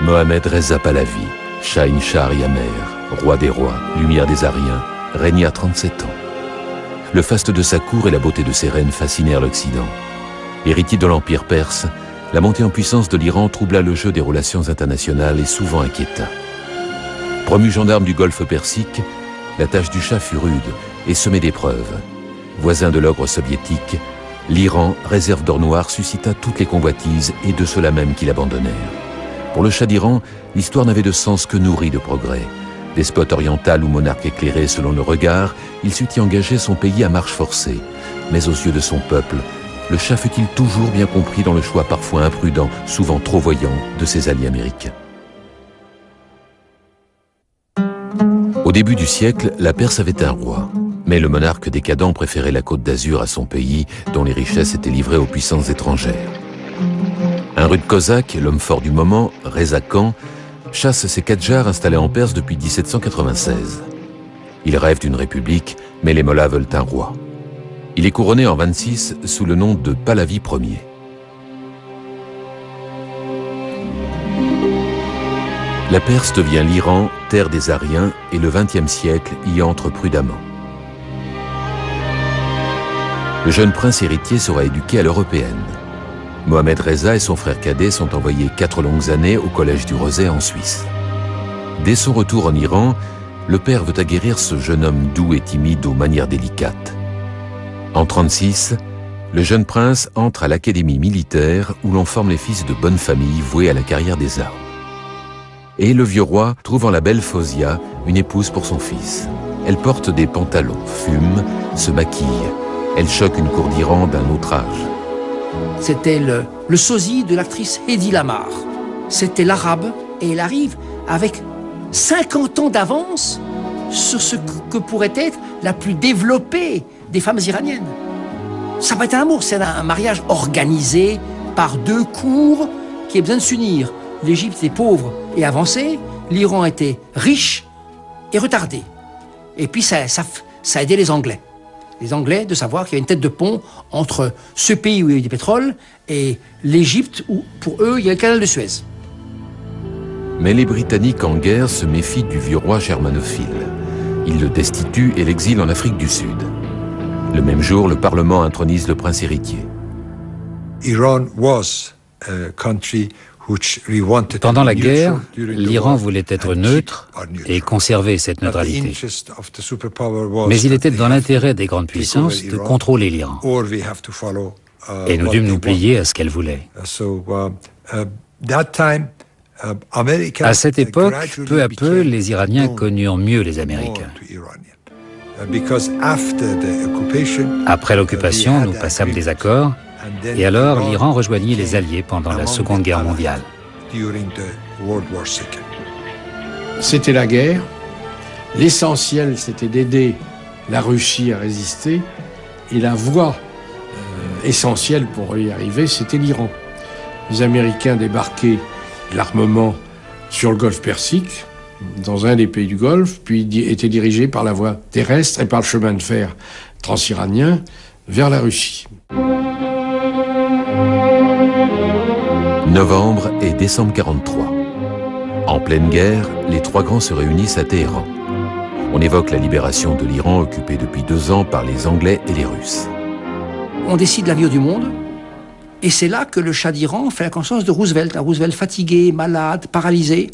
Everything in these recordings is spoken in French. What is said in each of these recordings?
Mohammad Reza Pahlavi, Shahin Shah Yamer, roi des rois, lumière des Ariens, régna 37 ans. Le faste de sa cour et la beauté de ses reines fascinèrent l'Occident. Héritier de l'Empire perse, la montée en puissance de l'Iran troubla le jeu des relations internationales et souvent inquiéta. Promu gendarme du Golfe Persique, la tâche du Shah fut rude et semée d'épreuves. Voisin de l'ogre soviétique, l'Iran, réserve d'or noir, suscita toutes les convoitises et de ceux-là même qui l'abandonnèrent. Pour le Shah d'Iran, l'histoire n'avait de sens que nourrie de progrès. Despote oriental ou monarque éclairé selon le regard, il sut y engager son pays à marche forcée. Mais aux yeux de son peuple, le Shah fut-il toujours bien compris dans le choix parfois imprudent, souvent trop voyant, de ses alliés américains. Au début du siècle, la Perse avait un roi. Mais le monarque décadent préférait la Côte d'Azur à son pays, dont les richesses étaient livrées aux puissances étrangères. Un rude cosaque, l'homme fort du moment, Reza Khan, chasse ses Kadjars installés en Perse depuis 1796. Il rêve d'une république, mais les Mollahs veulent un roi. Il est couronné en 26 sous le nom de Pahlavi Ier. La Perse devient l'Iran, terre des Ariens, et le XXe siècle y entre prudemment. Le jeune prince héritier sera éduqué à l'européenne. Mohammad Reza et son frère cadet sont envoyés 4 longues années au collège du Rozay en Suisse. Dès son retour en Iran, le père veut aguerrir ce jeune homme doux et timide aux manières délicates. En 1936, le jeune prince entre à l'académie militaire où l'on forme les fils de bonne famille voués à la carrière des armes. Et le vieux roi trouve en la belle Fozia une épouse pour son fils. Elle porte des pantalons, fume, se maquille. Elle choque une cour d'Iran d'un autre âge. C'était le sosie de l'actrice Hedi Lamar. C'était l'arabe et elle arrive avec 50 ans d'avance sur ce que pourrait être la plus développée des femmes iraniennes. Ça va être un amour, c'est un mariage organisé par 2 cours qui a besoin de s'unir. L'Égypte était pauvre et avancée, l'Iran était riche et retardé. Et puis ça a aidé les Anglais. Les Anglais de savoir qu'il y a une tête de pont entre ce pays où il y a du pétrole et l'Égypte où, pour eux, il y a le canal de Suez. Mais les Britanniques en guerre se méfient du vieux roi germanophile. Ils le destituent et l'exilent en Afrique du Sud. Le même jour, le Parlement intronise le prince héritier. Pendant la guerre, l'Iran voulait être neutre et conserver cette neutralité. Mais il était dans l'intérêt des grandes puissances de contrôler l'Iran. Et nous dûmes nous plier à ce qu'elles voulaient. À cette époque, peu à peu, les Iraniens connurent mieux les Américains. Après l'occupation, nous passâmes des accords. Et alors, l'Iran rejoignit les Alliés pendant la Seconde Guerre mondiale. C'était la guerre. L'essentiel, c'était d'aider la Russie à résister. Et la voie essentielle pour y arriver, c'était l'Iran. Les Américains débarquaient l'armement sur le Golfe Persique, dans un des pays du Golfe, puis étaient dirigés par la voie terrestre et par le chemin de fer transiranien vers la Russie. Novembre et décembre 43. En pleine guerre, les 3 grands se réunissent à Téhéran. On évoque la libération de l'Iran occupé depuis 2 ans par les Anglais et les Russes. On décide l'avenir du monde, et c'est là que le Shah d'Iran fait la conscience de Roosevelt, un Roosevelt fatigué, malade, paralysé,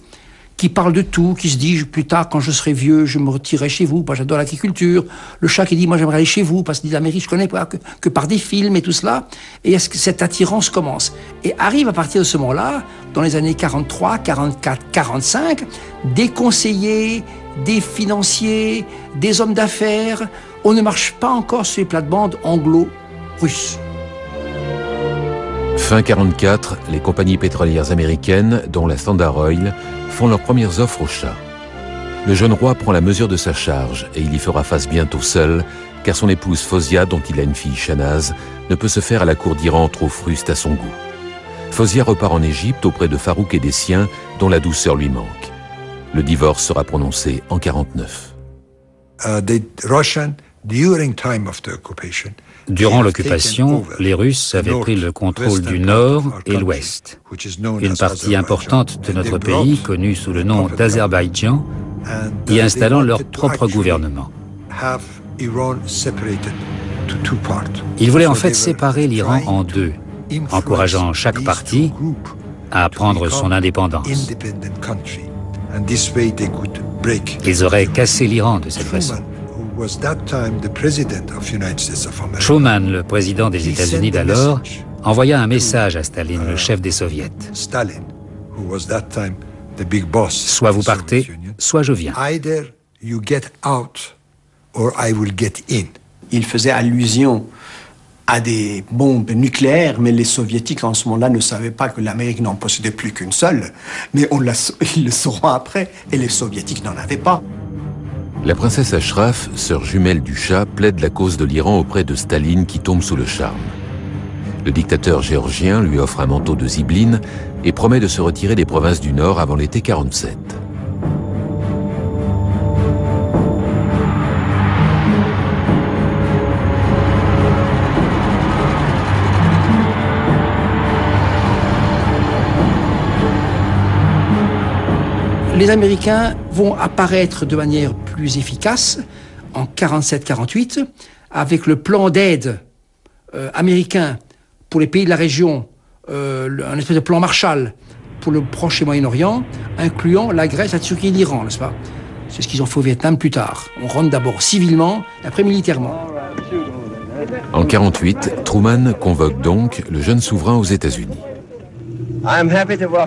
qui parle de tout, qui se dit plus tard, quand je serai vieux, je me retirerai chez vous, moi j'adore l'agriculture. Le Shah qui dit, moi j'aimerais aller chez vous, parce qu'il dit l'Amérique, je connais pas que par des films et tout cela. Et est-ce que cette attirance commence? Et arrive à partir de ce moment-là, dans les années 43, 44, 45, des conseillers, des financiers, des hommes d'affaires. On ne marche pas encore sur les plates-bandes anglo-russes. Fin 44, les compagnies pétrolières américaines, dont la Standard Oil, font leurs premières offres au Shah. Le jeune roi prend la mesure de sa charge et il y fera face bientôt seul, car son épouse Fozia, dont il a une fille Shahnaz, ne peut se faire à la cour d'Iran trop fruste à son goût. Fozia repart en Égypte auprès de Farouk et des siens, dont la douceur lui manque. Le divorce sera prononcé en 49. Durant l'occupation, les Russes avaient pris le contrôle du nord et l'ouest. Une partie importante de notre pays, connue sous le nom d'Azerbaïdjan, y installant leur propre gouvernement. Ils voulaient en fait séparer l'Iran en deux, encourageant chaque partie à prendre son indépendance. Ils auraient cassé l'Iran de cette façon. Truman, le président des États-Unis d'alors, envoya un message à Staline, le chef des soviets. Soit vous partez, soit je viens. Il faisait allusion à des bombes nucléaires, mais les soviétiques en ce moment-là ne savaient pas que l'Amérique n'en possédait plus qu'une seule. Mais ils le sauront après, et les soviétiques n'en avaient pas. La princesse Ashraf, sœur jumelle du Shah, plaide la cause de l'Iran auprès de Staline qui tombe sous le charme. Le dictateur géorgien lui offre un manteau de zibeline et promet de se retirer des provinces du Nord avant l'été 47. Les Américains vont apparaître de manière plus efficace en 47-48 avec le plan d'aide américain pour les pays de la région, un espèce de plan Marshall pour le Proche et Moyen-Orient, incluant la Grèce, la Turquie et l'Iran, n'est-ce pas? C'est ce qu'ils ont fait au Vietnam plus tard. On rentre d'abord civilement, après militairement. En 48, Truman convoque donc le jeune souverain aux États-Unis.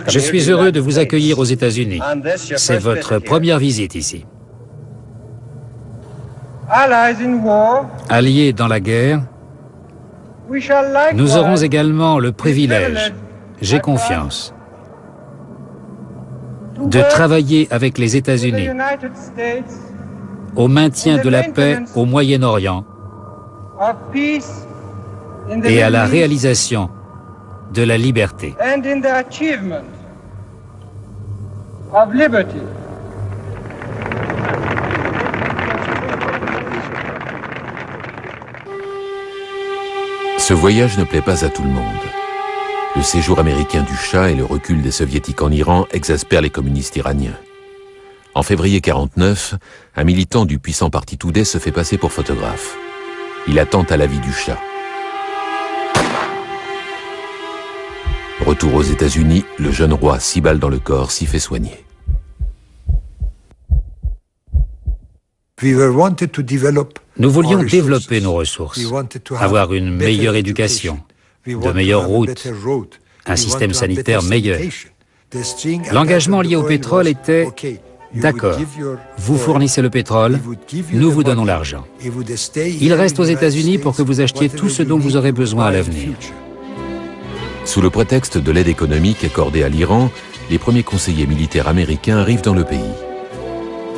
Je suis heureux de vous accueillir aux États-Unis. C'est votre première visite ici. Alliés dans la guerre, nous aurons également le privilège, j'ai confiance, de travailler avec les États-Unis au maintien de la paix au Moyen-Orient et à la réalisation de la liberté. Ce voyage ne plaît pas à tout le monde. Le séjour américain du Shah et le recul des soviétiques en Iran exaspèrent les communistes iraniens. En février 49, un militant du puissant parti Toudeh se fait passer pour photographe. Il attente à la vie du Shah. Retour aux États-Unis, le jeune roi, 6 balles dans le corps, s'y fait soigner. Nous voulions développer nos ressources, avoir une meilleure éducation, de meilleures routes, un système sanitaire meilleur. L'engagement lié au pétrole était « D'accord, vous fournissez le pétrole, nous vous donnons l'argent. Il reste aux États-Unis pour que vous achetiez tout ce dont vous aurez besoin à l'avenir. » Sous le prétexte de l'aide économique accordée à l'Iran, les premiers conseillers militaires américains arrivent dans le pays.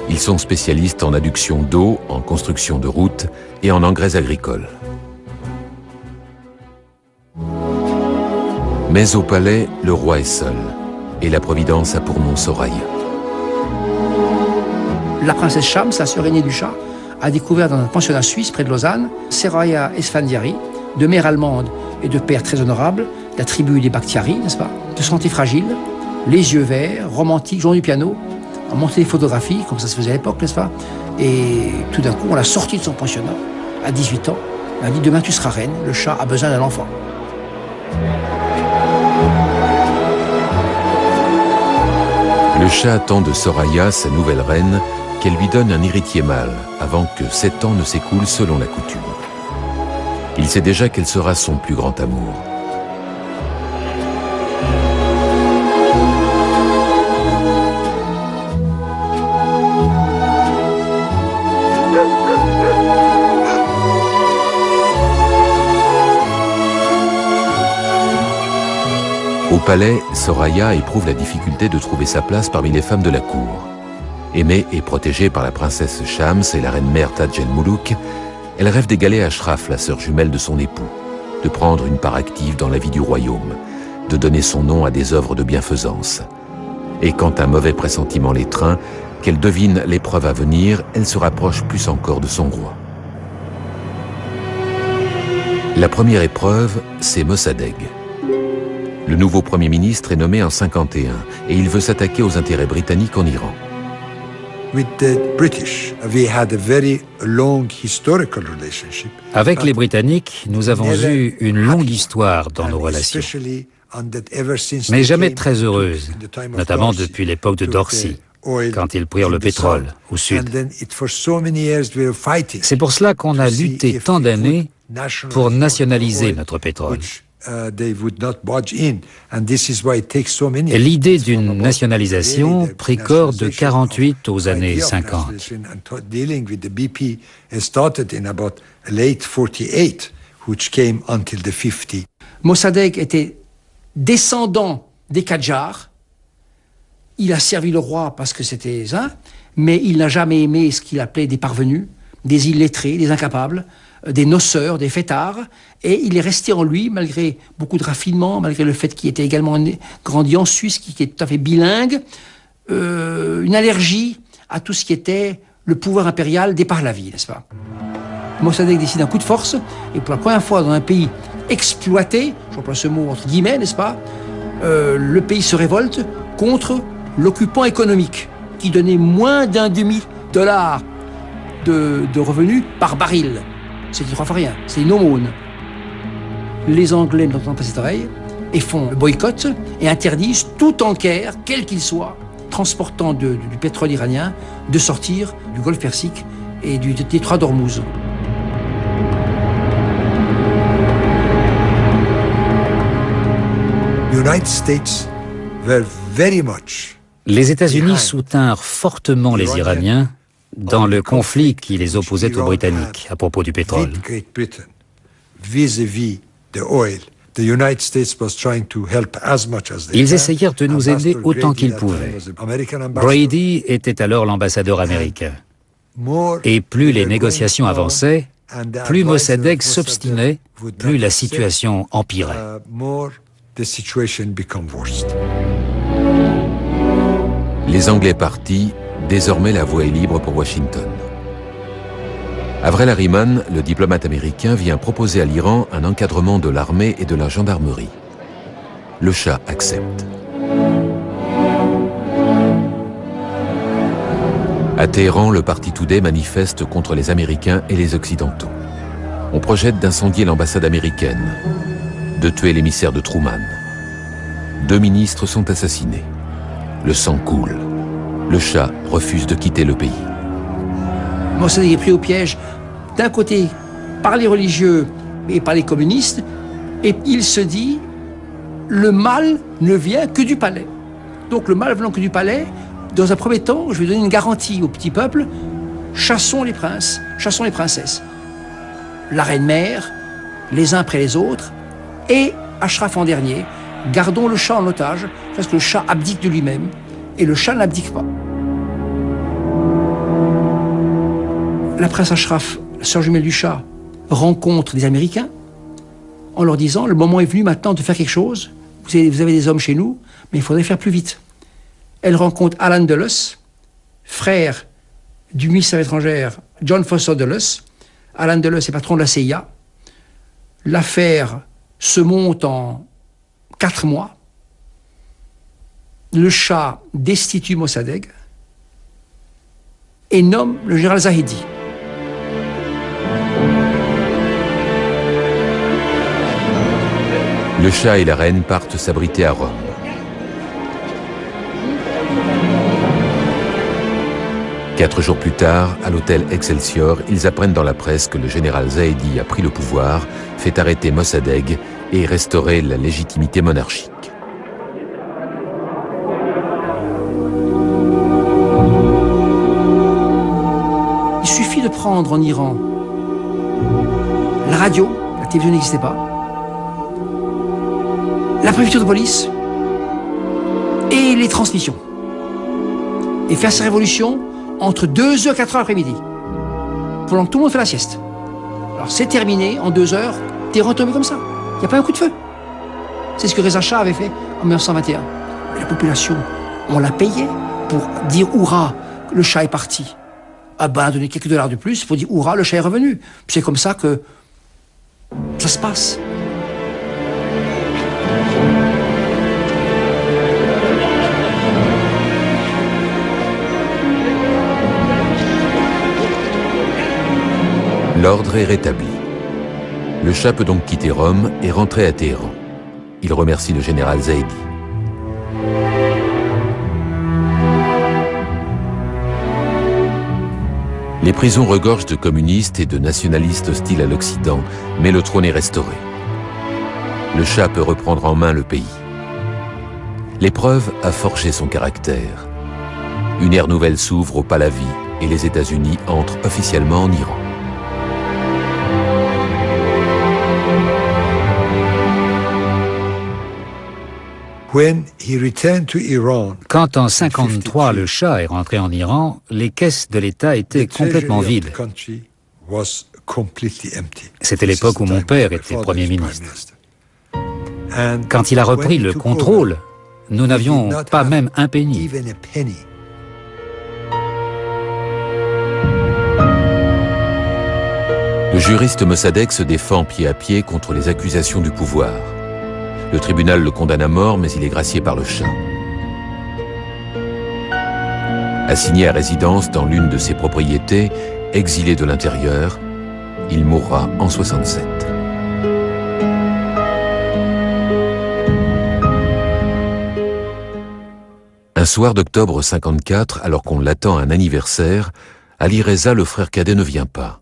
Ils sont spécialistes en adduction d'eau, en construction de routes et en engrais agricoles. Mais au palais, le roi est seul et la Providence a pour nom Soraya. La princesse Shams, la sœur aînée du Shah, a découvert dans un pensionnat suisse près de Lausanne Soraya Esfandiari, de mère allemande et de père très honorable, de la tribu des Bakhtiari, n'est-ce pas? De santé fragile, les yeux verts, romantique, jouant du piano, on montait des photographies, comme ça se faisait à l'époque, n'est-ce pas? Et tout d'un coup, on l'a sorti de son pensionnat, à 18 ans. On a dit, demain tu seras reine, le Shah a besoin d'un enfant. Le Shah attend de Soraya, sa nouvelle reine, qu'elle lui donne un héritier mâle, avant que 7 ans ne s'écoulent selon la coutume. Il sait déjà qu'elle sera son plus grand amour. Au palais, Soraya éprouve la difficulté de trouver sa place parmi les femmes de la cour. Aimée et protégée par la princesse Shams et la reine-mère Taj el-Moulouk, elle rêve d'égaler Ashraf, la sœur jumelle de son époux, de prendre une part active dans la vie du royaume, de donner son nom à des œuvres de bienfaisance. Et quand un mauvais pressentiment l'étreint, qu'elle devine l'épreuve à venir, elle se rapproche plus encore de son roi. La première épreuve, c'est Mossadegh. Le nouveau Premier ministre est nommé en 1951 et il veut s'attaquer aux intérêts britanniques en Iran. Avec les Britanniques, nous avons eu une longue histoire dans nos relations, mais jamais très heureuse, notamment depuis l'époque de Dorsey, quand ils prirent le pétrole au sud. C'est pour cela qu'on a lutté tant d'années pour nationaliser notre pétrole. L'idée d'une nationalisation prit corps de 48 aux années 50. Mossadegh était descendant des Qadjars. Il a servi le roi parce que c'était ça, mais il n'a jamais aimé ce qu'il appelait des parvenus, des illettrés, des incapables, des noceurs, des fêtards, et il est resté en lui, malgré beaucoup de raffinement, malgré le fait qu'il était également grandi en Suisse, qui est tout à fait bilingue, une allergie à tout ce qui était le pouvoir impérial des Pahlavis, n'est-ce pas? Mossadegh décide un coup de force, et pour la première fois dans un pays exploité, j'emploie ce mot entre guillemets, n'est-ce pas, le pays se révolte contre l'occupant économique, qui donnait moins d'un demi-dollar de revenus par baril. C'est 3 fois rien, c'est une aumône. Les Anglais n'entendent pas cette oreille et font le boycott et interdisent tout tanker, quel qu'il soit, transportant du pétrole iranien, de sortir du golfe Persique et du détroit d'Ormuz. Les États-Unis soutinrent fortement les Iraniens dans le conflit qui les opposait aux Britanniques à propos du pétrole. Ils essayèrent de nous aider autant qu'ils pouvaient. Brady était alors l'ambassadeur américain. Et plus les négociations avançaient, plus Mossadegh s'obstinait, plus la situation empirait. Les Anglais partis, désormais la voie est libre pour Washington. Avril Harriman, le diplomate américain, vient proposer à l'Iran un encadrement de l'armée et de la gendarmerie. Le Shah accepte. À Téhéran, le parti Today manifeste contre les Américains et les Occidentaux. On projette d'incendier l'ambassade américaine, de tuer l'émissaire de Truman. 2 ministres sont assassinés. Le sang coule. Le Shah refuse de quitter le pays. Mossadegh est pris au piège, d'un côté par les religieux et par les communistes, et il se dit, le mal ne vient que du palais. Donc le mal venant que du palais, dans un premier temps, je vais donner une garantie au petit peuple, chassons les princes, chassons les princesses. La reine-mère, les uns après les autres, et Ashraf en dernier, gardons le Shah en otage, parce que le Shah abdique de lui-même, et le Shah n'abdique pas. La princesse Ashraf, la sœur jumelle du Shah, rencontre des Américains en leur disant « Le moment est venu maintenant de faire quelque chose. Vous avez des hommes chez nous, mais il faudrait faire plus vite. » Elle rencontre Alan Dulles, frère du ministre des Affaires étrangères John Foster Dulles. Alan Dulles est patron de la CIA. L'affaire se monte en 4 mois. Le Shah destitue Mossadegh et nomme le général Zahedi. Le Shah et la reine partent s'abriter à Rome. Quatre jours plus tard, à l'hôtel Excelsior, ils apprennent dans la presse que le général Zahedi a pris le pouvoir, fait arrêter Mossadegh et restaurer la légitimité monarchique. Il suffit de prendre en Iran la radio, la télévision n'existait pas, la préfecture de police et les transmissions. Et faire sa révolution entre 2h et 4h l'après-midi, pendant que tout le monde fait la sieste. Alors c'est terminé, en 2 heures, t'es retombé comme ça. Il n'y a pas un coup de feu. C'est ce que Reza Shah avait fait en 1921. Mais la population, on l'a payé pour dire « Hurrah, le Shah est parti ». Ah ben, donner quelques dollars de plus pour dire « Hurrah, le Shah est revenu ». C'est comme ça que Ça se passe. L'ordre est rétabli. Le Shah peut donc quitter Rome et rentrer à Téhéran. Il remercie le général Zaidi. Les prisons regorgent de communistes et de nationalistes hostiles à l'Occident, mais le trône est restauré. Le Shah peut reprendre en main le pays. L'épreuve a forgé son caractère. Une ère nouvelle s'ouvre au Pahlavi et les États-Unis entrent officiellement en Iran. Quand en 1953 le Shah est rentré en Iran, les caisses de l'État étaient complètement vides. C'était l'époque où mon père était Premier ministre. Quand il a repris le contrôle, nous n'avions pas même un penny. Le juriste Mossadegh se défend pied à pied contre les accusations du pouvoir. Le tribunal le condamne à mort, mais il est gracié par le Shah. Assigné à résidence dans l'une de ses propriétés, exilé de l'intérieur, il mourra en 67. Un soir d'octobre 54, alors qu'on l'attend à un anniversaire, Ali Reza, le frère cadet, ne vient pas.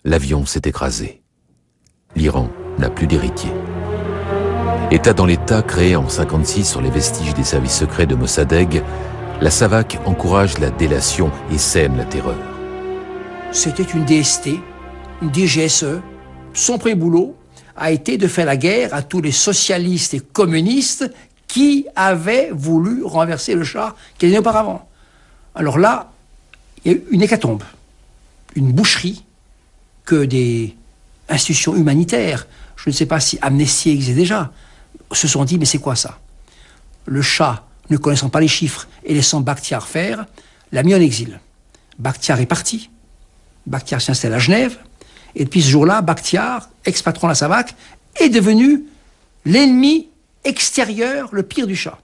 L'avion s'est écrasé. L'Iran n'a plus d'héritier. État dans l'État créé en 1956 sur les vestiges des services secrets de Mossadegh, la SAVAK encourage la délation et sème la terreur. C'était une DST, une DGSE. Son premier boulot a été de faire la guerre à tous les socialistes et communistes qui avaient voulu renverser le Shah quelques années auparavant. Alors là, il y a eu une hécatombe, une boucherie que des institutions humanitaires, je ne sais pas si Amnesty existait déjà, se sont dit, mais c'est quoi ça? Le Shah, ne connaissant pas les chiffres et laissant Bakhtiar faire, l'a mis en exil. Bakhtiar est parti. Bakhtiar s'installe à Genève. Et depuis ce jour-là, Bakhtiar, ex-patron de la SAVAK, est devenu l'ennemi extérieur, le pire du Shah.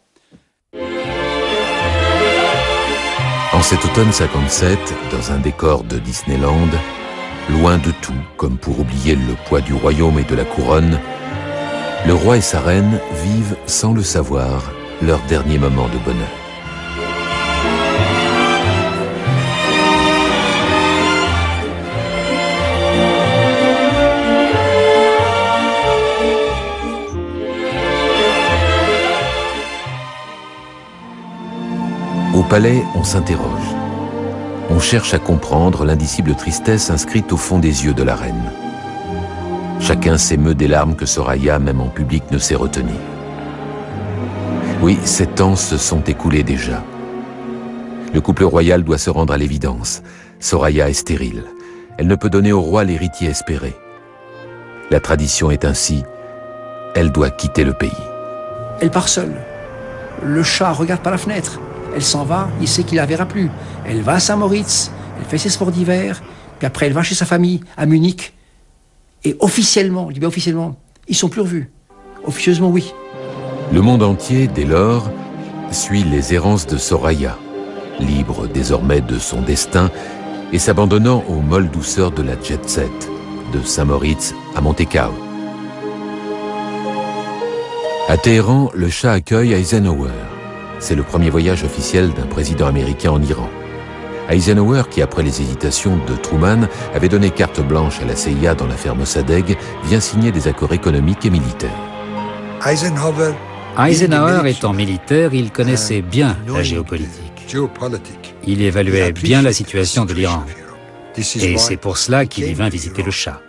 En cet automne 57, dans un décor de Disneyland, loin de tout, comme pour oublier le poids du royaume et de la couronne, le roi et sa reine vivent, sans le savoir, leur dernier moment de bonheur. Au palais, on s'interroge. On cherche à comprendre l'indicible tristesse inscrite au fond des yeux de la reine. Chacun s'émeut des larmes que Soraya, même en public, ne sait retenir. Oui, 7 ans se sont écoulés déjà. Le couple royal doit se rendre à l'évidence. Soraya est stérile. Elle ne peut donner au roi l'héritier espéré. La tradition est ainsi. Elle doit quitter le pays. Elle part seule. Le Shah regarde par la fenêtre. Elle s'en va, il sait qu'il ne la verra plus. Elle va à Saint-Moritz, elle fait ses sports d'hiver, puis après elle va chez sa famille, à Munich. Et officiellement, je dis bien officiellement, ils ne sont plus revus. Officieusement, oui. Le monde entier, dès lors, suit les errances de Soraya, libre désormais de son destin et s'abandonnant aux molles douceurs de la jet-set, de Saint-Moritz à Monte-Carlo. À Téhéran, le Shah accueille Eisenhower. C'est le premier voyage officiel d'un président américain en Iran. Eisenhower, qui après les hésitations de Truman avait donné carte blanche à la CIA dans l'affaire Mossadegh, vient signer des accords économiques et militaires. Eisenhower étant militaire, il connaissait bien la géopolitique. Il évaluait bien la situation de l'Iran. Et c'est pour cela qu'il y vint visiter le Shah.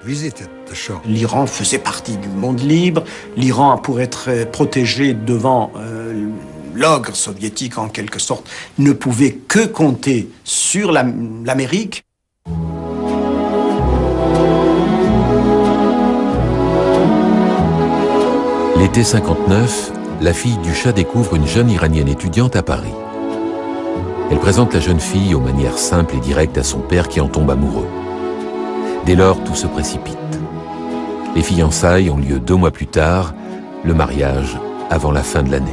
L'Iran faisait partie du monde libre. L'Iran, pour être protégé devant l'ogre soviétique en quelque sorte, ne pouvait que compter sur l'Amérique. L'été 59, la fille du Shah découvre une jeune Iranienne étudiante à Paris. Elle présente la jeune fille aux manières simples et directes à son père qui en tombe amoureux. Dès lors, tout se précipite. Les fiançailles ont lieu 2 mois plus tard, le mariage avant la fin de l'année.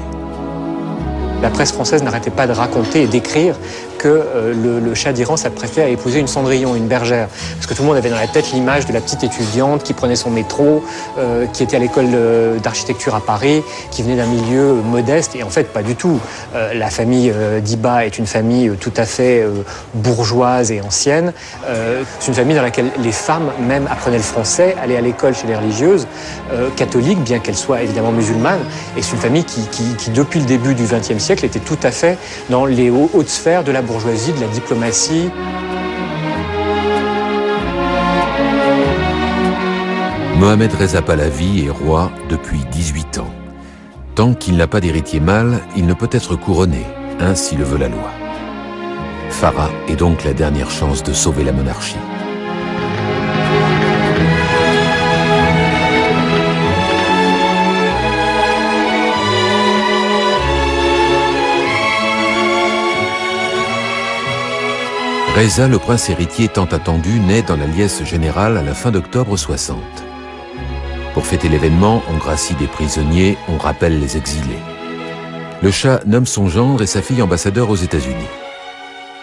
La presse française n'arrêtait pas de raconter et d'écrire que le Shah d'Iran s'apprêtait à épouser une Cendrillon, une bergère. Parce que tout le monde avait dans la tête l'image de la petite étudiante qui prenait son métro, qui était à l'école d'architecture à Paris, qui venait d'un milieu modeste. Et en fait, pas du tout. La famille d'Iba est une famille tout à fait bourgeoise et ancienne. C'est une famille dans laquelle les femmes même apprenaient le français, allaient à l'école chez les religieuses, catholiques, bien qu'elles soient évidemment musulmanes. Et c'est une famille qui, depuis le début du XXe siècle, était tout à fait dans les hautes sphères de la bourgeoisie, de la diplomatie. Mohamed Reza Pahlavi est roi depuis 18 ans. Tant qu'il n'a pas d'héritier mâle, il ne peut être couronné, ainsi le veut la loi. Farah est donc la dernière chance de sauver la monarchie. Reza, le prince héritier tant attendu, naît dans la liesse générale à la fin d'octobre 60. Pour fêter l'événement, on gracie des prisonniers, on rappelle les exilés. Le Shah nomme son gendre et sa fille ambassadeurs aux États-Unis.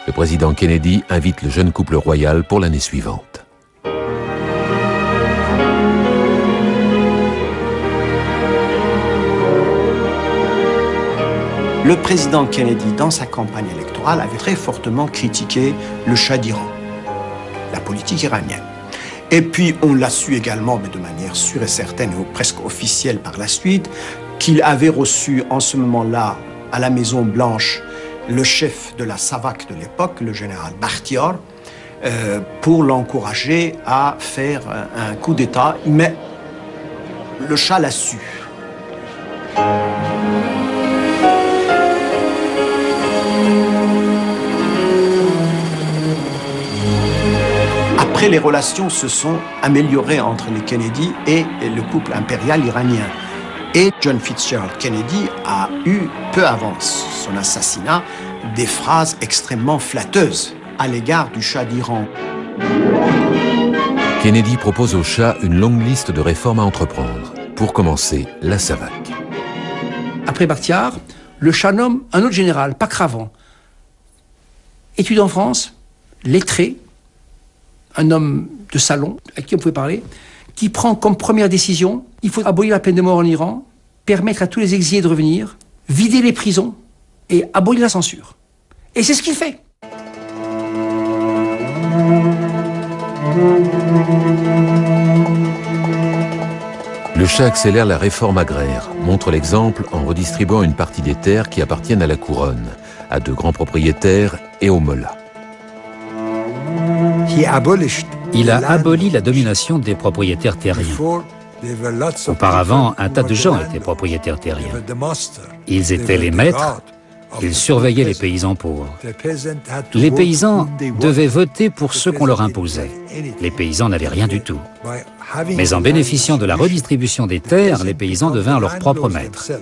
Le président Kennedy invite le jeune couple royal pour l'année suivante. Le président Kennedy, dans sa campagne électorale, avait très fortement critiqué le Shah d'Iran, la politique iranienne. Et puis, on l'a su également, mais de manière sûre et certaine, ou presque officielle par la suite, qu'il avait reçu en ce moment-là, à la Maison-Blanche, le chef de la SAVAK de l'époque, le général Bakhtiar, pour l'encourager à faire un coup d'État. Mais le Shah l'a su. Après, les relations se sont améliorées entre les Kennedy et le couple impérial iranien. Et John Fitzgerald Kennedy a eu, peu avant son assassinat, des phrases extrêmement flatteuses à l'égard du Shah d'Iran. Kennedy propose au Shah une longue liste de réformes à entreprendre. Pour commencer, la SAVAK. Après Bakhtiar, le Shah nomme un autre général, Pakravan, étudiant en France, lettré, un homme de salon à qui on pouvait parler, qui prend comme première décision, il faut abolir la peine de mort en Iran, permettre à tous les exilés de revenir, vider les prisons et abolir la censure. Et c'est ce qu'il fait. Le Shah accélère la réforme agraire, montre l'exemple en redistribuant une partie des terres qui appartiennent à la couronne, à de grands propriétaires et aux mollahs. Il a aboli la domination des propriétaires terriens. Auparavant, un tas de gens étaient propriétaires terriens. Ils étaient les maîtres, ils surveillaient les paysans pauvres. Les paysans devaient voter pour ceux qu'on leur imposait. Les paysans n'avaient rien du tout. Mais en bénéficiant de la redistribution des terres, les paysans devinrent leurs propres maîtres.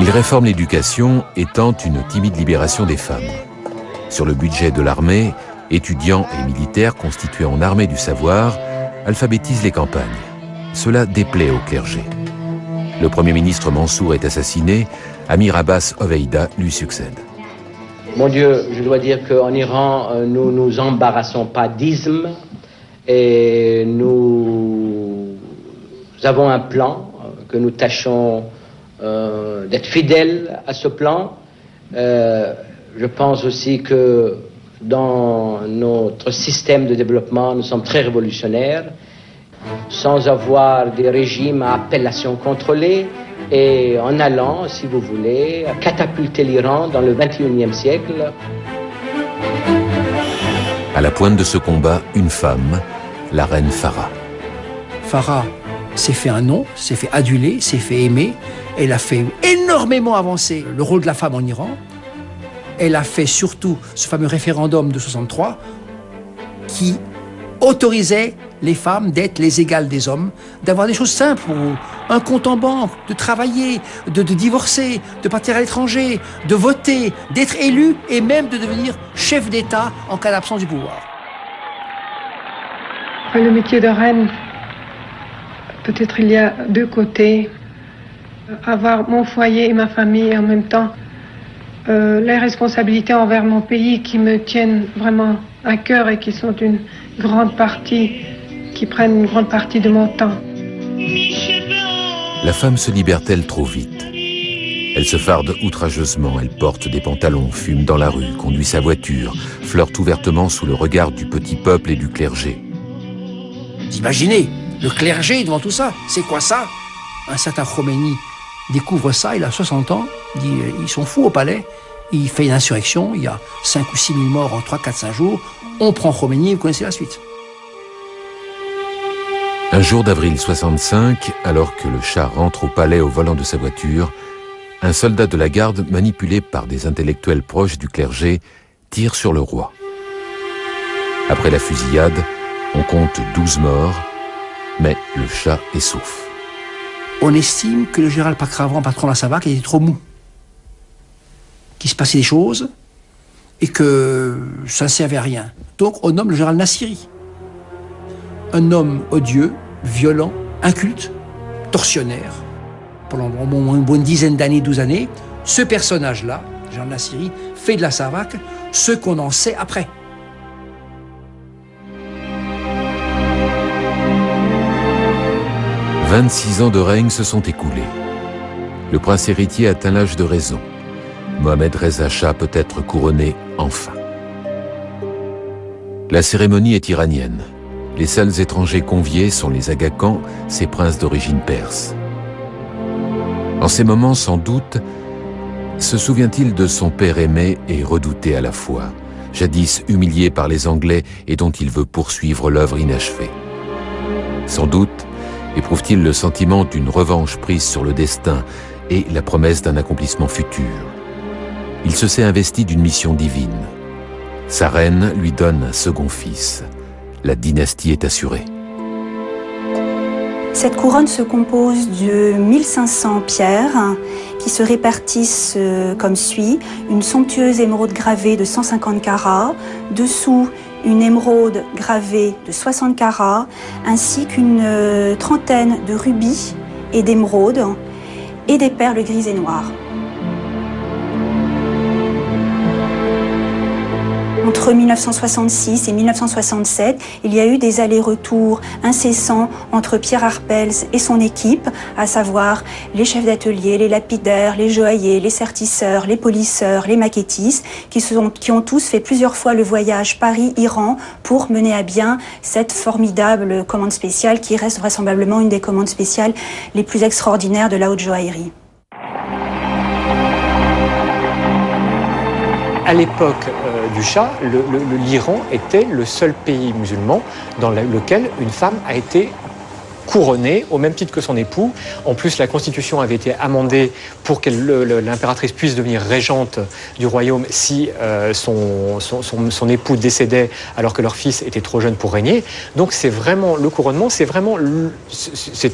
Il réforme l'éducation et tente une timide libération des femmes. Sur le budget de l'armée, étudiants et militaires constitués en armée du savoir alphabétisent les campagnes. Cela déplaît au clergé. Le Premier ministre Mansour est assassiné, Amir Abbas Oveida lui succède. Mon Dieu, je dois dire qu'en Iran, nous nous embarrassons pas d'isme et nous avons un plan que nous tâchons d'être fidèles à ce plan. Je pense aussi que dans notre système de développement, nous sommes très révolutionnaires, sans avoir des régimes à appellation contrôlée et en allant, si vous voulez, catapulter l'Iran dans le XXIe siècle. À la pointe de ce combat, une femme, la reine Farah. Farah s'est fait un nom, s'est fait aduler, s'est fait aimer. Elle a fait énormément avancer le rôle de la femme en Iran. Elle a fait surtout ce fameux référendum de 63 qui autorisait les femmes d'être les égales des hommes, d'avoir des choses simples, un compte en banque, de travailler, de divorcer, de partir à l'étranger, de voter, d'être élu et même de devenir chef d'État en cas d'absence du pouvoir. Le métier de reine, peut-être il y a deux côtés. Avoir mon foyer et ma famille en même temps. Les responsabilités envers mon pays qui me tiennent vraiment à cœur et qui sont une grande partie, qui prennent une grande partie de mon temps. La femme se libère-t-elle trop vite? Elle se farde outrageusement, elle porte des pantalons, fume dans la rue, conduit sa voiture, flirte ouvertement sous le regard du petit peuple et du clergé. Vous imaginez, le clergé devant tout ça, c'est quoi ça? Un certain Khomeini découvre ça, il a 60 ans, il dit ils sont fous au palais, il fait une insurrection, il y a 5 ou 6 000 morts en 3, 4, 5 jours, on prend Khomeini, vous connaissez la suite. Un jour d'avril 65, alors que le Shah rentre au palais au volant de sa voiture, un soldat de la garde, manipulé par des intellectuels proches du clergé, tire sur le roi. Après la fusillade, on compte 12 morts, mais le Shah est sauf. On estime que le général Pakravan, patron de la Savak, était trop mou. Qu'il se passait des choses et que ça ne servait à rien. Donc on nomme le général Nassiri. Un homme odieux, violent, inculte, tortionnaire. Pendant au moins une bonne dizaine d'années, 12 années, ce personnage-là, Jean Nassiri, fait de la Savak ce qu'on en sait après. « 26 ans de règne se sont écoulés. Le prince héritier atteint l'âge de raison. Mohamed Reza Shah peut être couronné enfin. La cérémonie est iranienne. Les seuls étrangers conviés sont les Aga Khan, ces princes d'origine perse. En ces moments, sans doute, se souvient-il de son père aimé et redouté à la fois, jadis humilié par les Anglais et dont il veut poursuivre l'œuvre inachevée. Sans doute éprouve-t-il le sentiment d'une revanche prise sur le destin et la promesse d'un accomplissement futur. Il se sait investi d'une mission divine. Sa reine lui donne un second fils. La dynastie est assurée. Cette couronne se compose de 1500 pierres qui se répartissent comme suit. Une somptueuse émeraude gravée de 150 carats, dessous une émeraude gravée de 60 carats, ainsi qu'une trentaine de rubis et d'émeraudes et des perles grises et noires. Entre 1966 et 1967, il y a eu des allers-retours incessants entre Pierre Arpels et son équipe, à savoir les chefs d'atelier, les lapidaires, les joailliers, les sertisseurs, les polisseurs, les maquettistes, qui ont tous fait plusieurs fois le voyage Paris-Iran pour mener à bien cette formidable commande spéciale qui reste vraisemblablement une des commandes spéciales les plus extraordinaires de la haute joaillerie. À l'époque du Shah, l'Iran était le seul pays musulman dans lequel une femme a été couronnée au même titre que son époux. En plus, la constitution avait été amendée pour que l'impératrice puisse devenir régente du royaume si son époux décédait alors que leur fils était trop jeune pour régner. Donc c'est vraiment le couronnement, c'est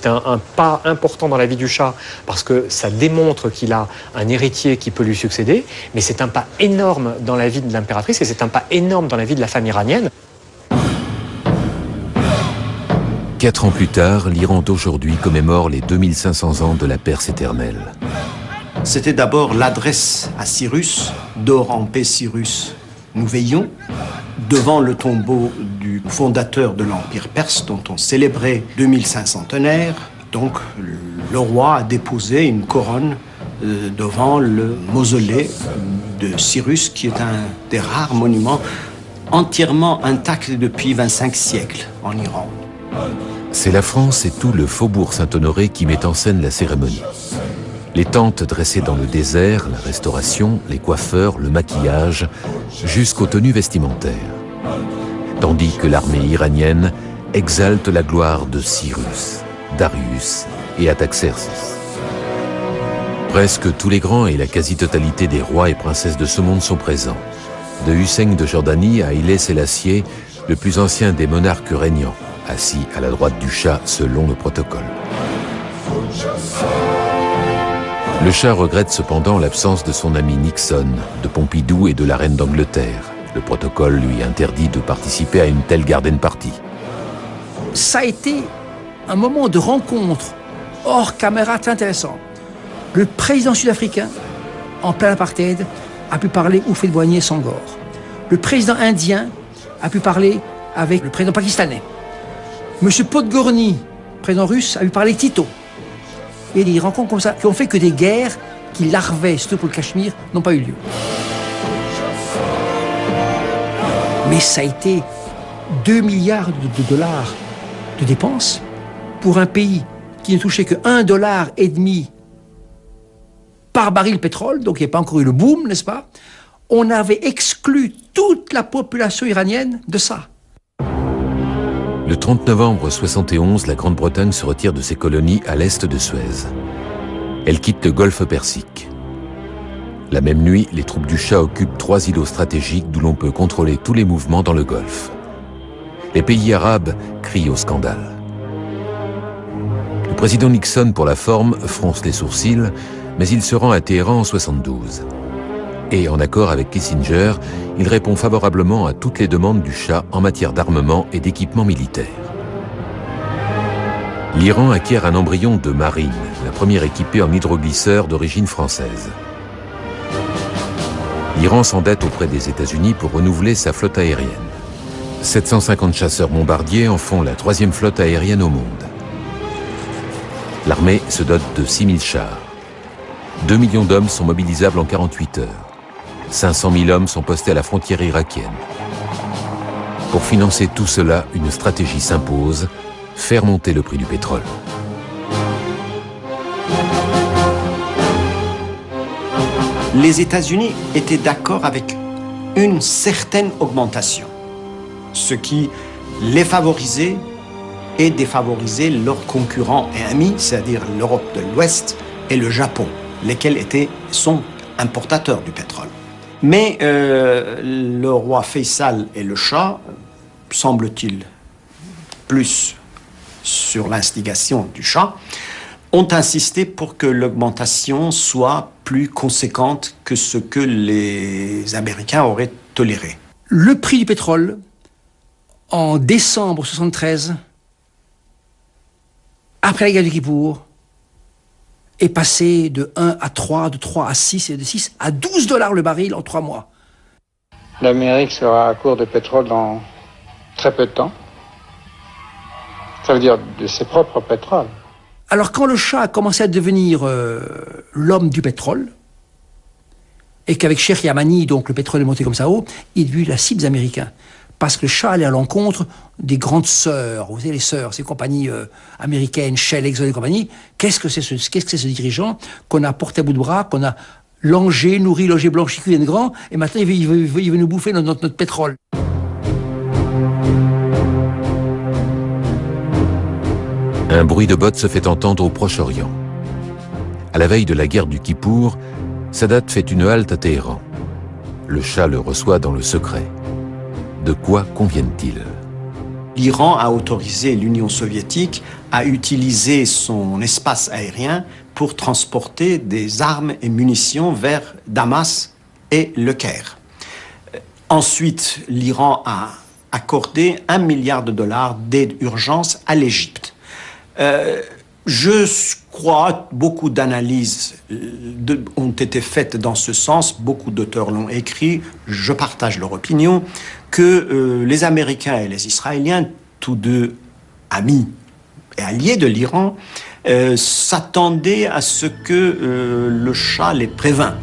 un pas important dans la vie du Shah parce que ça démontre qu'il a un héritier qui peut lui succéder, mais c'est un pas énorme dans la vie de l'impératrice et c'est un pas énorme dans la vie de la femme iranienne. 4 ans plus tard, l'Iran d'aujourd'hui commémore les 2500 ans de la Perse éternelle. C'était d'abord l'adresse à Cyrus, dors en paix Cyrus, nous veillons, devant le tombeau du fondateur de l'Empire perse dont on célébrait 2500 centenaires. Donc le roi a déposé une couronne devant le mausolée de Cyrus qui est un des rares monuments entièrement intacts depuis 25 siècles en Iran. C'est la France et tout le faubourg Saint-Honoré qui met en scène la cérémonie. Les tentes dressées dans le désert, la restauration, les coiffeurs, le maquillage, jusqu'aux tenues vestimentaires. Tandis que l'armée iranienne exalte la gloire de Cyrus, Darius et Artaxerxès. Presque tous les grands et la quasi-totalité des rois et princesses de ce monde sont présents. De Hussein de Jordanie à Haïlé Sélassié, le plus ancien des monarques régnants, assis à la droite du Shah selon le protocole. Le Shah regrette cependant l'absence de son ami Nixon, de Pompidou et de la reine d'Angleterre. Le protocole lui interdit de participer à une telle garden party. ça a été un moment de rencontre hors caméra très intéressant. Le président sud-africain, en plein apartheid, a pu parler Houphouët-Boigny et Senghor. Le président indien a pu parler avec le président pakistanais. Monsieur Podgorny, président russe, a pu parler Tito. Et des rencontres comme ça qui ont fait que des guerres qui larvaient, surtout pour le Cachemire, n'ont pas eu lieu. Mais ça a été 2 milliards de dollars de dépenses pour un pays qui ne touchait que 1,5 dollar par baril de pétrole, donc il n'y a pas encore eu le boom, n'est-ce pas? On avait exclu toute la population iranienne de ça. Le 30 novembre 1971, la Grande-Bretagne se retire de ses colonies à l'est de Suez. Elle quitte le golfe Persique. La même nuit, les troupes du Shah occupent 3 îlots stratégiques d'où l'on peut contrôler tous les mouvements dans le golfe. Les pays arabes crient au scandale. Le président Nixon, pour la forme, fronce les sourcils, mais il se rend à Téhéran en 1972. Et en accord avec Kissinger, il répond favorablement à toutes les demandes du Shah en matière d'armement et d'équipement militaire. L'Iran acquiert un embryon de marine, la première équipée en hydroglisseur d'origine française. L'Iran s'endette auprès des États-Unis pour renouveler sa flotte aérienne. 750 chasseurs bombardiers en font la 3e flotte aérienne au monde. L'armée se dote de 6000 chars. 2 millions d'hommes sont mobilisables en 48 heures. 500 000 hommes sont postés à la frontière irakienne. Pour financer tout cela, une stratégie s'impose, faire monter le prix du pétrole. Les États-Unis étaient d'accord avec une certaine augmentation, ce qui les favorisait et défavorisait leurs concurrents et amis, c'est-à-dire l'Europe de l'Ouest et le Japon, lesquels sont importateurs du pétrole. Mais le roi Faisal et le Shah, semble-t-il, plus sur l'instigation du Shah, ont insisté pour que l'augmentation soit plus conséquente que ce que les Américains auraient toléré. Le prix du pétrole, en décembre 1973, après la guerre du Kippour, est passé de 1 à 3, de 3 à 6 et de 6 à 12 dollars le baril en 3 mois. L'Amérique sera à court de pétrole dans très peu de temps. Ça veut dire de ses propres pétroles. Alors quand le Shah a commencé à devenir l'homme du pétrole, et qu'avec Sheikh Yamani, donc le pétrole est monté comme ça haut, il est devenu la cible des Américains. Parce que le Shah allait à l'encontre des grandes sœurs. Vous savez, les sœurs, ces compagnies américaines, Shell, Exxon et compagnie. Qu'est-ce que c'est ce dirigeant qu'on a porté à bout de bras, qu'on a langé, nourri, logé, blanchi, cuit, grand, et maintenant il veut nous bouffer notre pétrole. Un bruit de bottes se fait entendre au Proche-Orient. À la veille de la guerre du Kippour, Sadat fait une halte à Téhéran. Le Shah le reçoit dans le secret. De quoi conviennent-ils? L'Iran a autorisé l'Union soviétique à utiliser son espace aérien pour transporter des armes et munitions vers Damas et Le Caire. Ensuite, l'Iran a accordé 1 milliard de dollars d'aide urgence à l'Égypte. Je crois beaucoup d'analyses ont été faites dans ce sens, beaucoup d'auteurs l'ont écrit, je partage leur opinion, que les Américains et les Israéliens, tous deux amis et alliés de l'Iran, s'attendaient à ce que le Shah les prévint.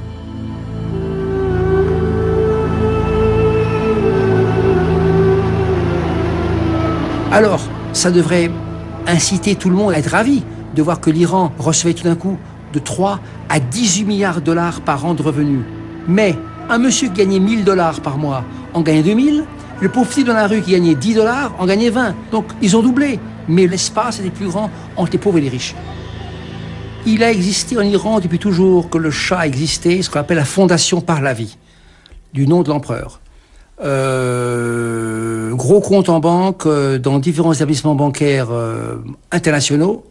Alors, ça devrait inciter tout le monde à être ravi de voir que l'Iran recevait tout d'un coup de 3 à 18 milliards de dollars par an de revenus. Mais un monsieur qui gagnait 1000 dollars par mois en gagnait 2000, le pauvre petit dans la rue qui gagnait 10 dollars en gagnait 20. Donc ils ont doublé. Mais l'espace était plus grand entre les pauvres et les riches. Il a existé en Iran depuis toujours que le Shah a existé, ce qu'on appelle la fondation Pahlavi, du nom de l'empereur. Gros compte en banque dans différents établissements bancaires internationaux,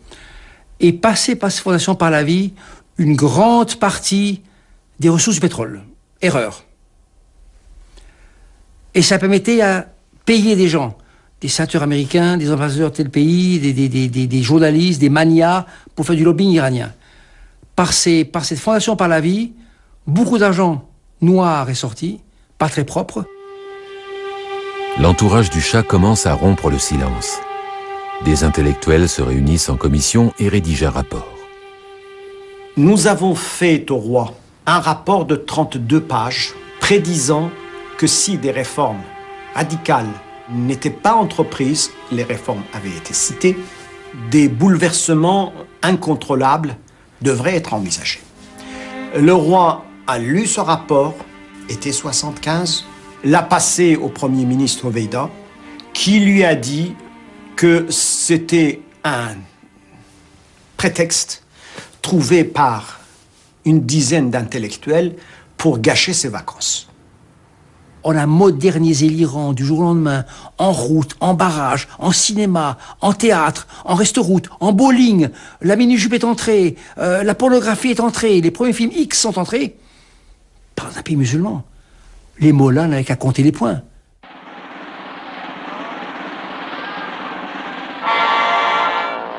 et passé par cette fondation Pahlavi une grande partie des ressources du pétrole. Erreur. Et ça permettait à payer des gens des sénateurs américains, des ambassadeurs de tel pays, des journalistes, des manias, pour faire du lobbying iranien. Par cette fondation par la vie, beaucoup d'argent noir est sorti, pas très propre. L'entourage du Shah commence à rompre le silence. Des intellectuels se réunissent en commission et rédigent un rapport. Nous avons fait au roi un rapport de 32 pages prédisant que si des réformes radicales n'étaient pas entreprises, les réformes avaient été citées, des bouleversements incontrôlables devraient être envisagés. Le roi a lu ce rapport, été 75, l'a passé au Premier ministre Hoveyda, qui lui a dit que c'était un prétexte trouvé par une dizaine d'intellectuels pour gâcher ses vacances. On a modernisé l'Iran du jour au lendemain, en route, en barrage, en cinéma, en théâtre, en reste-route, en bowling. La mini-jupe est entrée, la pornographie est entrée, les premiers films X sont entrés. Par un pays musulman. Les mollahs n'avaient qu'à compter les points.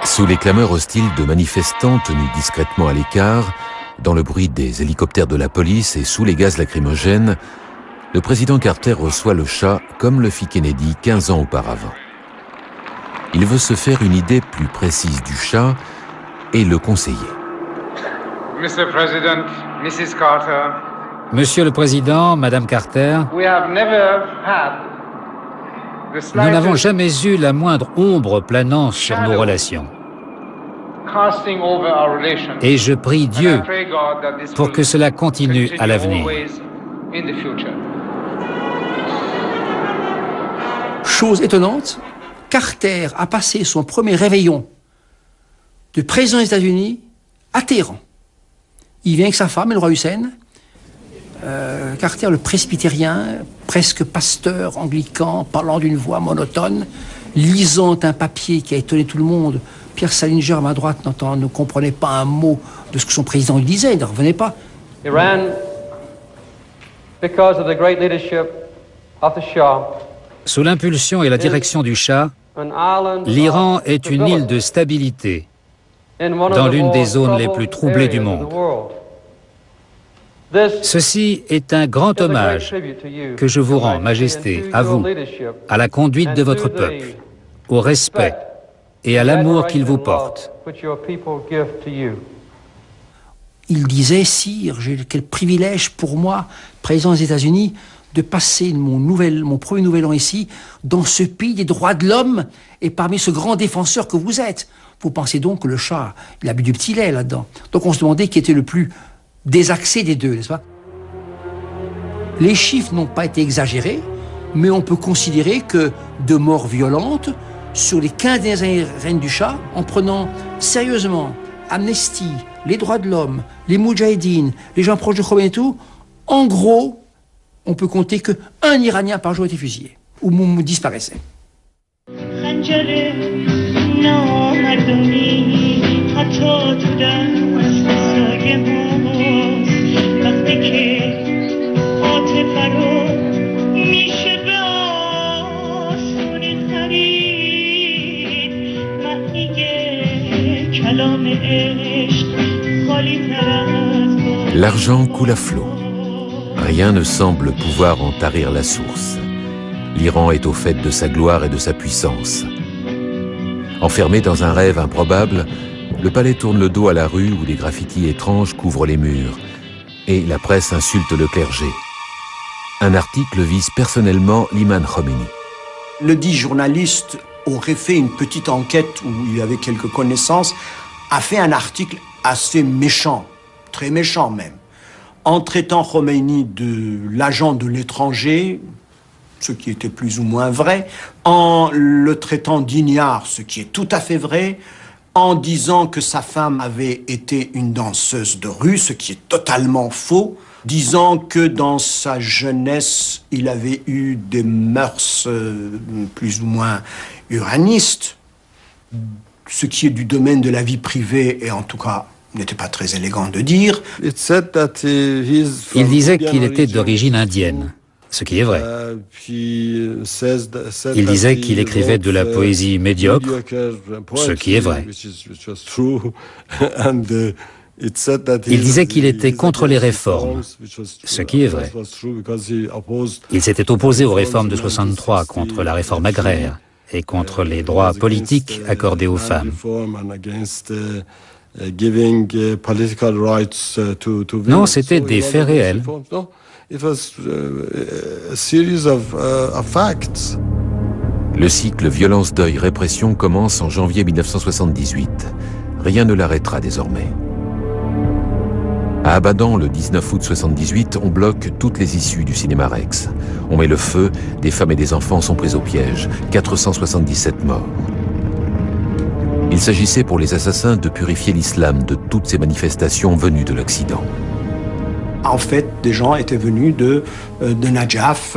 Sous les clameurs hostiles de manifestants tenus discrètement à l'écart, dans le bruit des hélicoptères de la police et sous les gaz lacrymogènes, le président Carter reçoit le Shah comme le fit Kennedy 15 ans auparavant. Il veut se faire une idée plus précise du Shah et le conseiller. Mr. President, Mrs. Carter. Monsieur le Président, Madame Carter, nous n'avons jamais eu la moindre ombre planant sur nos relations. Et je prie Dieu pour que cela continue à l'avenir. Chose étonnante, Carter a passé son premier réveillon de président des États-Unis à Téhéran. Il vient avec sa femme et le roi Hussein. Carter, le presbytérien, presque pasteur anglican, parlant d'une voix monotone, lisant un papier qui a étonné tout le monde. Pierre Salinger, à ma droite, ne comprenait pas un mot de ce que son président lui disait, il ne revenait pas. Iran, because of the great leadership of the Shah, sous l'impulsion et la direction du Shah, l'Iran est une île de stabilité dans l'une des zones les plus troublées du monde. Ceci est un grand hommage que je vous rends, Majesté, à vous, à la conduite de votre peuple, au respect et à l'amour qu'il vous porte. Il disait, Sire, quel privilège pour moi, président des États-Unis, de passer mon premier nouvel an ici, dans ce pays des droits de l'homme, et parmi ce grand défenseur que vous êtes. Vous pensez donc que le Shah, il a bu du petit lait là-dedans. Donc on se demandait qui était le plus désaxé des deux, n'est-ce pas? Les chiffres n'ont pas été exagérés, mais on peut considérer que de morts violentes, sur les 15 dernières années règne du Shah, en prenant sérieusement Amnesty, les droits de l'homme, les Moudjahidines, les gens proches de Khomeini et tout, en gros, on peut compter qu'un Iranien par jour était fusillé, ou disparaissait. L'argent coule à flot. Rien ne semble pouvoir en tarir la source. L'Iran est au fait de sa gloire et de sa puissance. Enfermé dans un rêve improbable, le palais tourne le dos à la rue où des graffitis étranges couvrent les murs. Et la presse insulte le clergé. Un article vise personnellement l'imam Khomeini. Le dit journaliste aurait fait une petite enquête où il avait quelques connaissances, a fait un article assez méchant, très méchant même, en traitant Khomeini de l'agent de l'étranger, ce qui était plus ou moins vrai, en le traitant d'ignare, ce qui est tout à fait vrai, en disant que sa femme avait été une danseuse de rue, ce qui est totalement faux, disant que dans sa jeunesse, il avait eu des mœurs plus ou moins uranistes, ce qui est du domaine de la vie privée et en tout cas n'était pas très élégant de dire. Il disait qu'il était d'origine indienne ce qui est vrai. Il disait qu'il écrivait de la poésie médiocre, ce qui est vrai. Il disait qu'il était contre les réformes, ce qui est vrai. Il s'était opposé aux réformes de 63 contre la réforme agraire et contre les droits politiques accordés aux femmes. Non, c'était des faits réels. Le cycle violence, deuil, répression commence en janvier 1978. Rien ne l'arrêtera désormais. À Abadan, le 19 août 78, on bloque toutes les issues du cinéma Rex. On met le feu, des femmes et des enfants sont pris au piège, 477 morts. Il s'agissait pour les assassins de purifier l'islam de toutes ces manifestations venues de l'Occident. En fait, des gens étaient venus de Najaf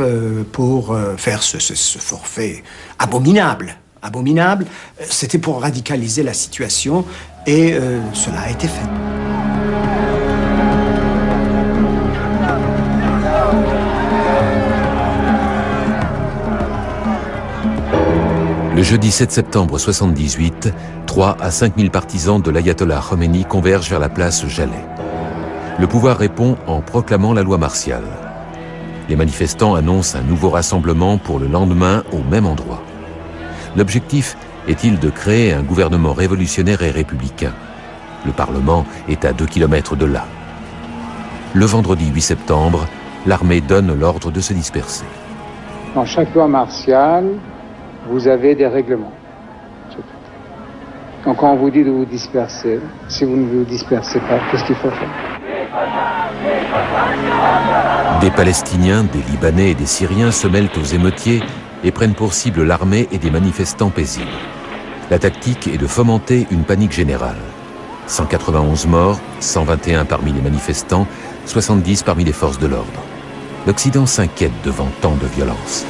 pour faire ce forfait abominable. Abominable, c'était pour radicaliser la situation et cela a été fait. Le jeudi 7 septembre 78, 3 à 5 000 partisans de l'ayatollah Khomeini convergent vers la place Jaleh. Le pouvoir répond en proclamant la loi martiale. Les manifestants annoncent un nouveau rassemblement pour le lendemain au même endroit. L'objectif est-il de créer un gouvernement révolutionnaire et républicain? Le Parlement est à 2 km de là. Le vendredi 8 septembre, l'armée donne l'ordre de se disperser. Dans chaque loi martiale, vous avez des règlements. Donc quand on vous dit de vous disperser, si vous ne vous dispersez pas, qu'est-ce qu'il faut faire? Des Palestiniens, des Libanais et des Syriens se mêlent aux émeutiers et prennent pour cible l'armée et des manifestants paisibles. La tactique est de fomenter une panique générale. 191 morts, 121 parmi les manifestants, 70 parmi les forces de l'ordre. L'Occident s'inquiète devant tant de violence.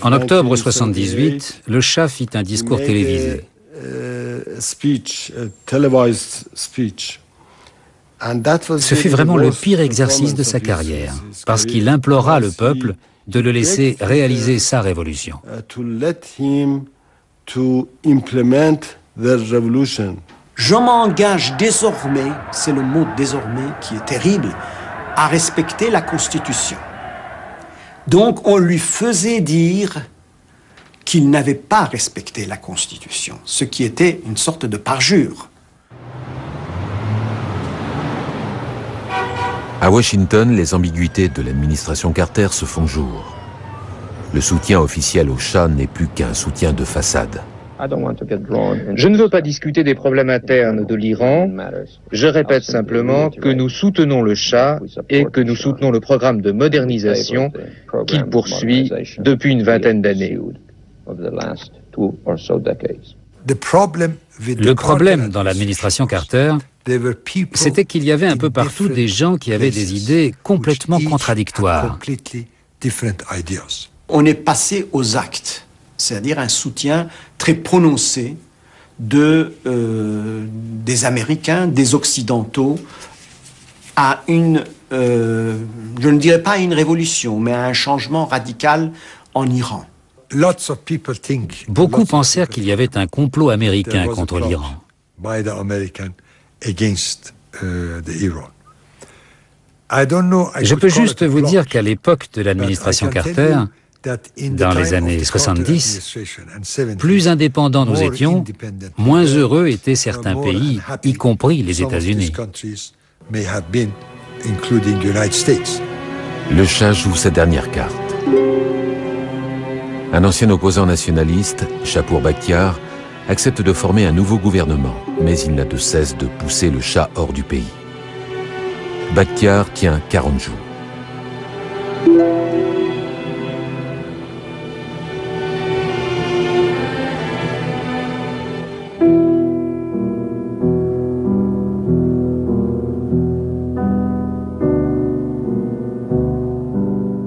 En octobre 78, le Shah fit un discours télévisé. Ce fut vraiment le pire exercice de sa carrière, parce qu'il implora le peuple de le laisser réaliser sa révolution. Je m'engage désormais, c'est le mot désormais qui est terrible, à respecter la Constitution. Donc on lui faisait dire qu'il n'avait pas respecté la Constitution, ce qui était une sorte de parjure. À Washington, les ambiguïtés de l'administration Carter se font jour. Le soutien officiel au Shah n'est plus qu'un soutien de façade. Je ne veux pas discuter des problèmes internes de l'Iran. Je répète simplement que nous soutenons le Shah et que nous soutenons le programme de modernisation qu'il poursuit depuis une vingtaine d'années. Le problème dans l'administration Carter, c'était qu'il y avait un peu partout des gens qui avaient des idées complètement contradictoires. On est passé aux actes, c'est-à-dire un soutien très prononcé des Américains, des Occidentaux, à une, je ne dirais pas une révolution, mais à un changement radical en Iran. Beaucoup pensèrent qu'il y avait un complot américain contre l'Iran. Je peux juste vous dire qu'à l'époque de l'administration Carter, dans les années 70, plus indépendants nous étions, moins heureux étaient certains pays, y compris les États-Unis. Le Shah joue sa dernière carte. Un ancien opposant nationaliste, Shapour Bakhtiar, accepte de former un nouveau gouvernement, mais il n'a de cesse de pousser le Shah hors du pays. Bakhtiar tient 40 jours.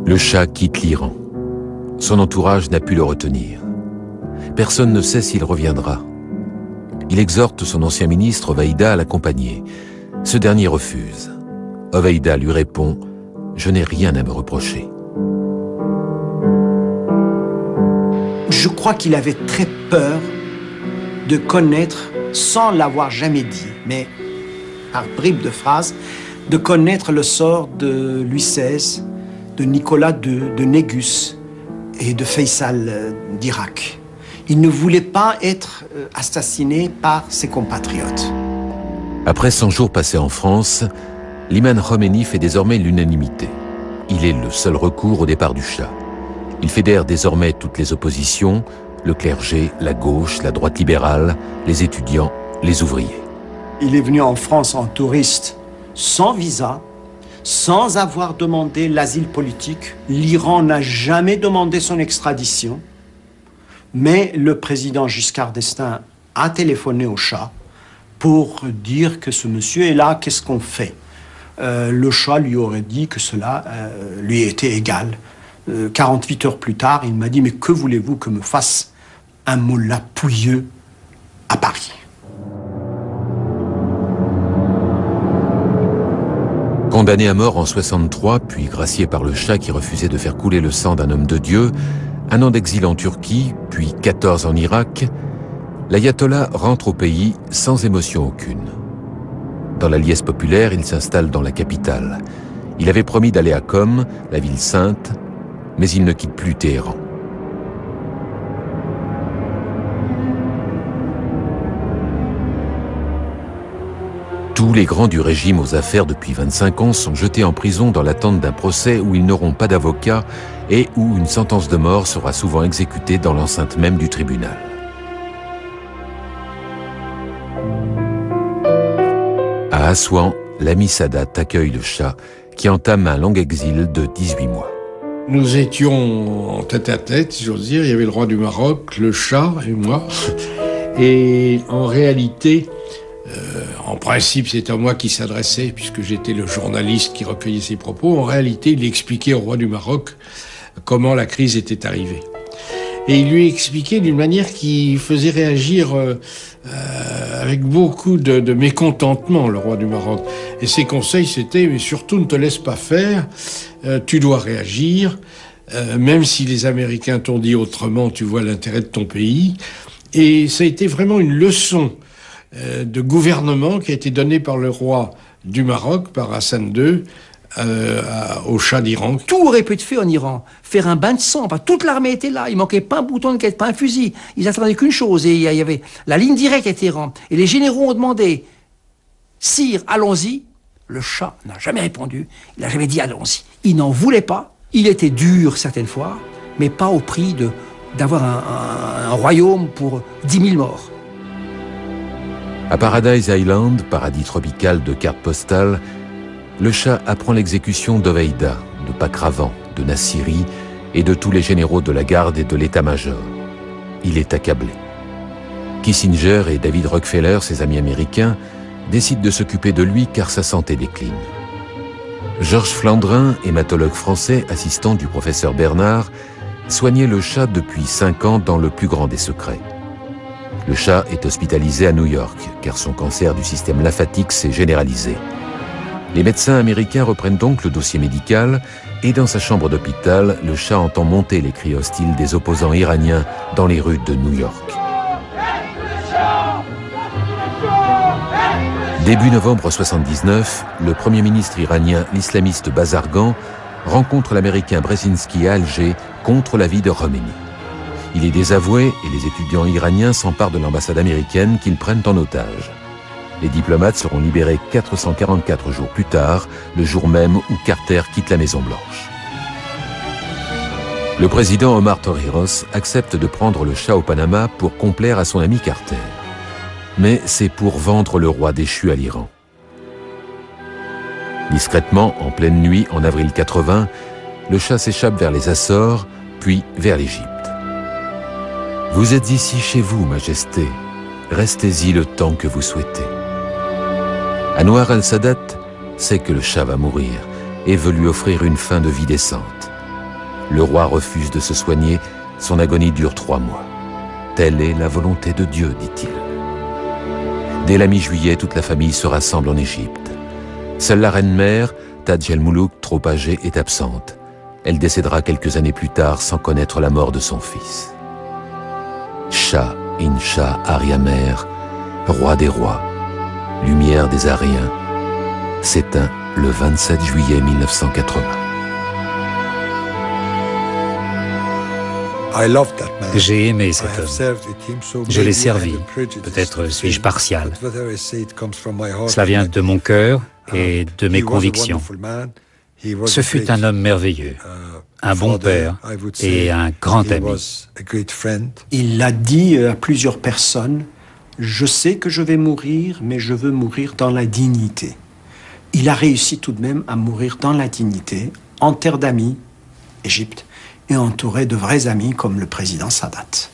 Le Shah quitte l'Iran. Son entourage n'a pu le retenir. Personne ne sait s'il reviendra. Il exhorte son ancien ministre Vaïda à l'accompagner. Ce dernier refuse. Hoveyda lui répond « Je n'ai rien à me reprocher ». Je crois qu'il avait très peur de connaître, sans l'avoir jamais dit, mais par bribes de phrases, de connaître le sort de Louis XVI, de Nicolas II, de Négus et de Faisal d'Irak. Il ne voulait pas être assassiné par ses compatriotes. Après 100 jours passés en France, l'imam Khomeini fait désormais l'unanimité. Il est le seul recours au départ du Shah. Il fédère désormais toutes les oppositions, le clergé, la gauche, la droite libérale, les étudiants, les ouvriers. Il est venu en France en touriste, sans visa, sans avoir demandé l'asile politique. L'Iran n'a jamais demandé son extradition, mais le président Giscard d'Estaing a téléphoné au Shah pour dire que ce monsieur est là, qu'est-ce qu'on fait? Le Shah lui aurait dit que cela lui était égal. 48 heures plus tard, il m'a dit « Mais que voulez-vous que me fasse un mollah pouilleux à Paris ?» Condamné à mort en 63, puis gracié par le Shah qui refusait de faire couler le sang d'un homme de Dieu, 1 an d'exil en Turquie, puis 14 en Irak, l'ayatollah rentre au pays sans émotion aucune. Dans la liesse populaire, il s'installe dans la capitale. Il avait promis d'aller à Qom, la ville sainte, mais il ne quitte plus Téhéran. Tous les grands du régime aux affaires depuis 25 ans sont jetés en prison dans l'attente d'un procès où ils n'auront pas d'avocat et où une sentence de mort sera souvent exécutée dans l'enceinte même du tribunal. À Assouan, l'ami Sadat accueille le Shah qui entame un long exil de 18 mois. Nous étions en tête-à-tête, si j'ose dire. Il y avait le roi du Maroc, le Shah et moi. Et en réalité, en principe, c'est à moi qui s'adressait, puisque j'étais le journaliste qui recueillait ses propos. En réalité, il expliquait au roi du Maroc comment la crise était arrivée. Et il lui expliquait d'une manière qui faisait réagir avec beaucoup de mécontentement, le roi du Maroc. Et ses conseils, c'était « Mais surtout, ne te laisse pas faire, tu dois réagir, même si les Américains t'ont dit autrement, tu vois l'intérêt de ton pays. » Et ça a été vraiment une leçon de gouvernement qui a été donnée par le roi du Maroc, par Hassan II, au Shah d'Iran. Tout aurait pu être fait en Iran. Faire un bain de sang. Toute l'armée était là. Il manquait pas un bouton de quête, pas un fusil. Ils attendaient qu'une chose. Et il y avait la ligne directe à Téhéran. Et les généraux ont demandé « Sire, allons-y ». Le Shah n'a jamais répondu. Il n'a jamais dit « Allons-y ». Il n'en voulait pas. Il était dur certaines fois, mais pas au prix d'avoir un royaume pour 10 000 morts. À Paradise Island, paradis tropical de cartes postales, le Shah apprend l'exécution d'Hoveyda, de Pakravan, de Nassiri et de tous les généraux de la garde et de l'état-major. Il est accablé. Kissinger et David Rockefeller, ses amis américains, décident de s'occuper de lui car sa santé décline. Georges Flandrin, hématologue français, assistant du professeur Bernard, soignait le Shah depuis 5 ans dans le plus grand des secrets. Le Shah est hospitalisé à New York car son cancer du système lymphatique s'est généralisé. Les médecins américains reprennent donc le dossier médical et dans sa chambre d'hôpital, le Shah entend monter les cris hostiles des opposants iraniens dans les rues de New York. Début novembre 1979, le Premier ministre iranien, l'islamiste Bazargan, rencontre l'Américain Brzezinski à Alger contre l'avis de Khomeini. Il est désavoué et les étudiants iraniens s'emparent de l'ambassade américaine qu'ils prennent en otage. Les diplomates seront libérés 444 jours plus tard, le jour même où Carter quitte la Maison-Blanche. Le président Omar Torrijos accepte de prendre le Shah au Panama pour complaire à son ami Carter. Mais c'est pour vendre le roi déchu à l'Iran. Discrètement, en pleine nuit, en avril 80, le Shah s'échappe vers les Açores, puis vers l'Égypte. « Vous êtes ici chez vous, Majesté. Restez-y le temps que vous souhaitez. » Anwar al-Sadat sait que le Shah va mourir et veut lui offrir une fin de vie décente. Le roi refuse de se soigner, son agonie dure 3 mois. Telle est la volonté de Dieu, dit-il. Dès la mi-juillet, toute la famille se rassemble en Égypte. Seule la reine-mère, Tadj el-Moulouk, trop âgée, est absente. Elle décédera quelques années plus tard sans connaître la mort de son fils. Shah Inshah Ariamer, roi des rois, lumière des Ariens, s'éteint le 27 juillet 1980. J'ai aimé cet homme. Je l'ai servi. Peut-être suis-je partial. Cela vient de mon cœur et de mes convictions. Ce fut un homme merveilleux, un bon père et un grand ami. Il l'a dit à plusieurs personnes, « Je sais que je vais mourir, mais je veux mourir dans la dignité. » Il a réussi tout de même à mourir dans la dignité, en terre d'amis, Égypte, et entouré de vrais amis comme le président Sadat.